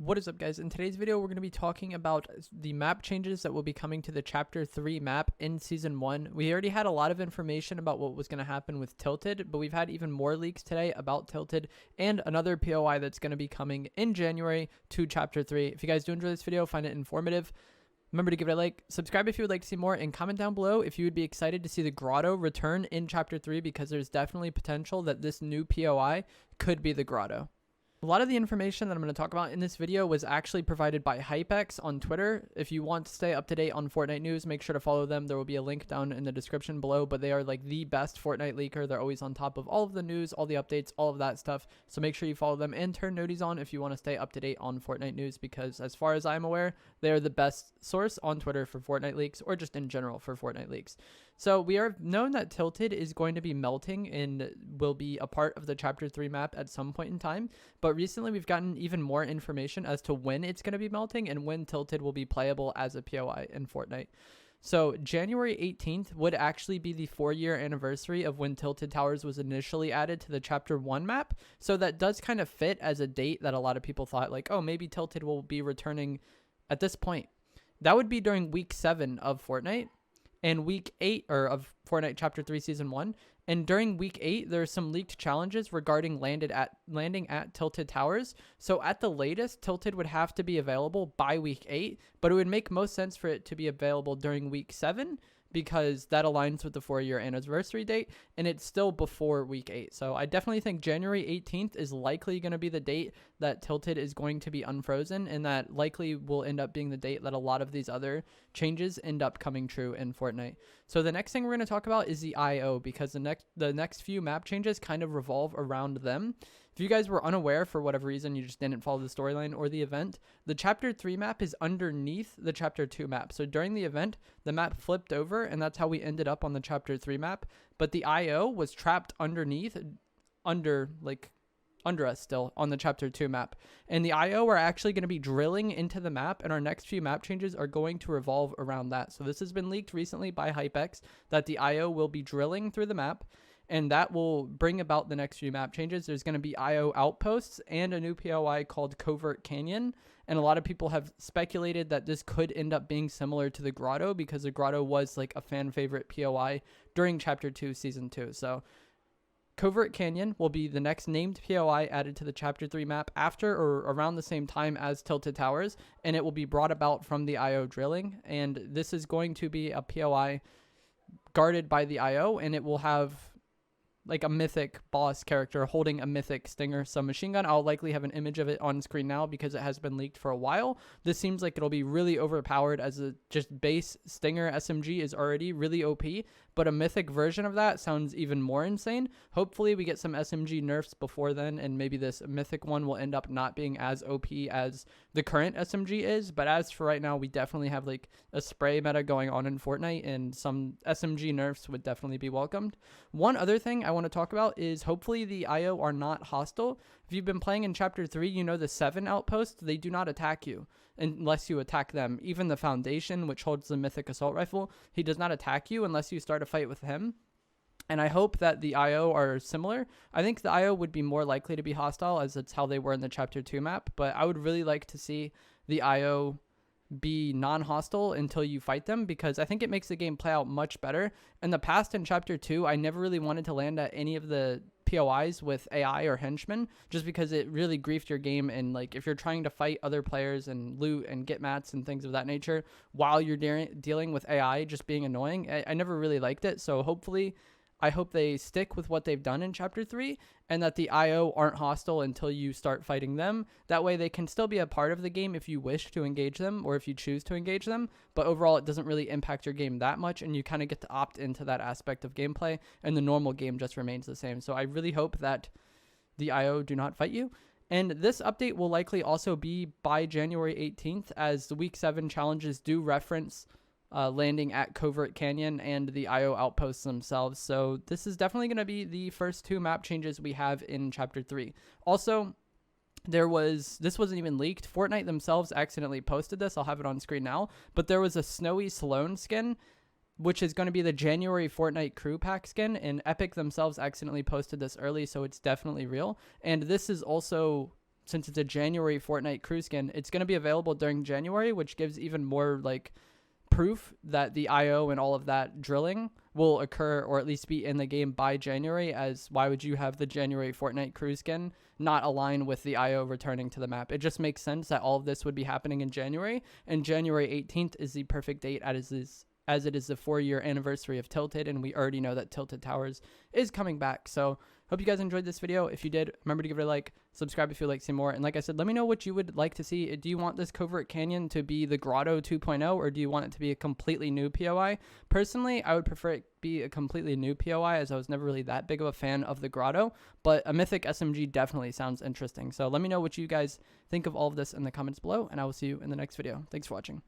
What is up, guys? In today's video, we're going to be talking about the map changes that will be coming to the Chapter 3 map in Season 1. We already had a lot of information about what was going to happen with Tilted, but we've had even more leaks today about Tilted and another POI that's going to be coming in January to Chapter 3. If you guys do enjoy this video, find it informative, remember to give it a like, subscribe if you would like to see more, and comment down below if you would be excited to see the Grotto return in Chapter 3, because there's definitely potential that this new POI could be the Grotto. A lot of the information that I'm going to talk about in this video was actually provided by HypeX on Twitter. If you want to stay up to date on Fortnite news, make sure to follow them. There will be a link down in the description below, but they are like the best Fortnite leaker. They're always on top of all of the news, all the updates, all of that stuff. So make sure you follow them and turn noties on if you want to stay up to date on Fortnite news, because as far as I'm aware, they are the best source on Twitter for Fortnite leaks, or just in general for Fortnite leaks. So we are known that Tilted is going to be melting and will be a part of the Chapter 3 map at some point in time. But recently we've gotten even more information as to when it's going to be melting and when Tilted will be playable as a POI in Fortnite. So January 18th would actually be the 4-year anniversary of when Tilted Towers was initially added to the Chapter 1 map. So that does kind of fit as a date that a lot of people thought, like, oh, maybe Tilted will be returning at this point. That would be during week 7 of Fortnite. And week 8 of Fortnite Chapter 3 Season 1. And during week 8, there are some leaked challenges regarding landing at Tilted Towers. So at the latest, Tilted would have to be available by week 8, but it would make most sense for it to be available during week 7, because that aligns with the 4-year anniversary date, and it's still before week 8. So I definitely think January 18th is likely going to be the date that Tilted is going to be unfrozen, and that likely will end up being the date that a lot of these other changes end up coming true in Fortnite. So the next thing we're going to talk about is the IO, because the next few map changes kind of revolve around them. If you guys were unaware for whatever reason, you just didn't follow the storyline or the event, the Chapter 3 map is underneath the Chapter 2 map. So during the event, the map flipped over, and that's how we ended up on the Chapter 3 map. But the IO was trapped underneath, under us still on the Chapter 2 map. And the IO are actually going to be drilling into the map, and our next few map changes are going to revolve around that. So this has been leaked recently by HypeX that the IO will be drilling through the map, and that will bring about the next few map changes. There's going to be IO outposts and a new POI called Covert Canyon. And a lot of people have speculated that this could end up being similar to the Grotto, because the Grotto was like a fan favorite POI during Chapter 2 Season 2. So Covert Canyon will be the next named POI added to the Chapter 3 map after or around the same time as Tilted Towers, and it will be brought about from the IO drilling. And this is going to be a POI guarded by the IO, and it will have like a mythic boss character holding a mythic stinger submachine gun. I'll likely have an image of it on screen now because it has been leaked for a while. This seems like it'll be really overpowered, as a just base stinger SMG is already really OP, but a mythic version of that sounds even more insane. Hopefully we get some SMG nerfs before then, and maybe this mythic one will end up not being as OP as the current SMG is. But as for right now, we definitely have like a spray meta going on in Fortnite, and some SMG nerfs would definitely be welcomed. One other thing I want to talk about is hopefully the IO are not hostile. If you've been playing in Chapter 3, you know the 7 outpost, they do not attack you unless you attack them. Even the Foundation, which holds the mythic assault rifle, he does not attack you unless you start a fight with him. And I hope that the IO are similar. I think the IO would be more likely to be hostile, as it's how they were in the Chapter 2 map, but I would really like to see the IO be non-hostile until you fight them, because I think it makes the game play out much better. In the past, in Chapter 2, I never really wanted to land at any of the POIs with AI or henchmen, just because it really griefed your game. And like, if you're trying to fight other players and loot and get mats and things of that nature while you're dealing with AI just being annoying, I never really liked it. So hopefully, I hope they stick with what they've done in Chapter 3, and that the IO aren't hostile until you start fighting them. That way they can still be a part of the game if you wish to engage them, or if you choose to engage them. But overall, it doesn't really impact your game that much, and you kind of get to opt into that aspect of gameplay, and the normal game just remains the same. So I really hope that the IO do not fight you. And this update will likely also be by January 18th, as the Week 7 challenges do reference landing at Covert Canyon and the IO outposts themselves. So this is definitely going to be the first 2 map changes we have in Chapter 3. Also, this wasn't even leaked. Fortnite themselves accidentally posted this. I'll have it on screen now. But there was a Snowy Sloan skin, which is going to be the January Fortnite crew pack skin, and Epic themselves accidentally posted this early, so it's definitely real. And this is also since it's a January Fortnite crew skin, it's going to be available during January, which gives even more like proof that the IO and all of that drilling will occur, or at least be in the game by January, as why would you have the January Fortnite crew skin not align with the IO returning to the map? It just makes sense that all of this would be happening in January, and January 18th is the perfect date as it is the 4-year anniversary of Tilted, and we already know that Tilted Towers is coming back. So hope you guys enjoyed this video. If you did, remember to give it a like, subscribe if you'd like to see more, and like I said, let me know what you would like to see. Do you want this Covert Canyon to be the Grotto 2.0, or do you want it to be a completely new POI? Personally, I would prefer it be a completely new POI, as I was never really that big of a fan of the Grotto, but a Mythic SMG definitely sounds interesting. So let me know what you guys think of all of this in the comments below, and I will see you in the next video. Thanks for watching.